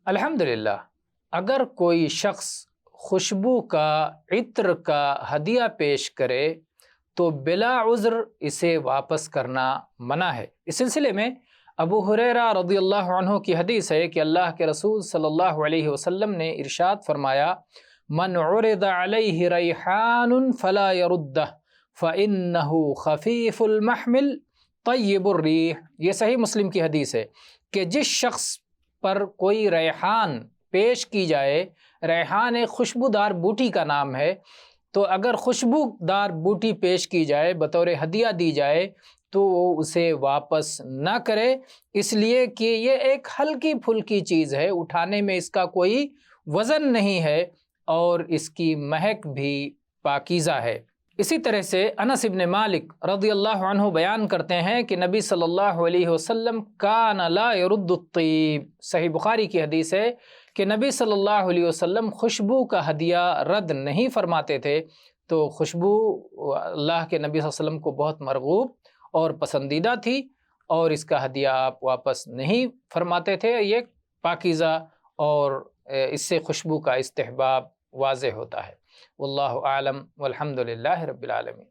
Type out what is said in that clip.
الحمدللہ اگر کوئی شخص خوشبو کا عطر کا ہدیہ پیش کرے تو بلا عذر اسے واپس کرنا منع ہے۔ اس سلسلے میں ابو ہریرہ رضی اللہ عنہ کی حدیث ہے کہ اللہ کے رسول صلی اللہ علیہ وسلم نے ارشاد فرمایا، من عرض علیہ ریحان فلا یردہ فإنہ خفیف المحمل طیب الریح۔ یہ صحیح مسلم کی حدیث ہے کہ جس شخص پر کوئی ریحان پیش کی جائے، ریحان ایک خوشبودار بوٹی کا نام ہے، تو اگر خوشبودار بوٹی پیش کی جائے، بطور ہدیہ دی جائے، تو وہ اسے واپس نہ کرے، اس لیے کہ یہ ایک ہلکی پھلکی چیز ہے، اٹھانے میں اس کا کوئی وزن نہیں ہے اور اس کی مہک بھی پاکیزہ ہے۔ اسی طرح سے انس بن مالک رضی اللہ عنہ بیان کرتے ہیں کہ نبی صلی اللہ علیہ وسلم کان لا یرد الطیب، صحیح بخاری کی حدیث ہے کہ نبی صلی اللہ علیہ وسلم خوشبو کا ہدیہ رد نہیں فرماتے تھے۔ تو خوشبو اللہ کے نبی صلی اللہ علیہ وسلم کو بہت مرغوب اور پسندیدہ تھی، اور اس کا ہدیہ آپ واپس نہیں فرماتے تھے۔ یہ پاکیزہ اور اس سے خوشبو کا استحباب واضح ہوتا ہے۔ واللہ اعلم والحمد للہ رب العالمین۔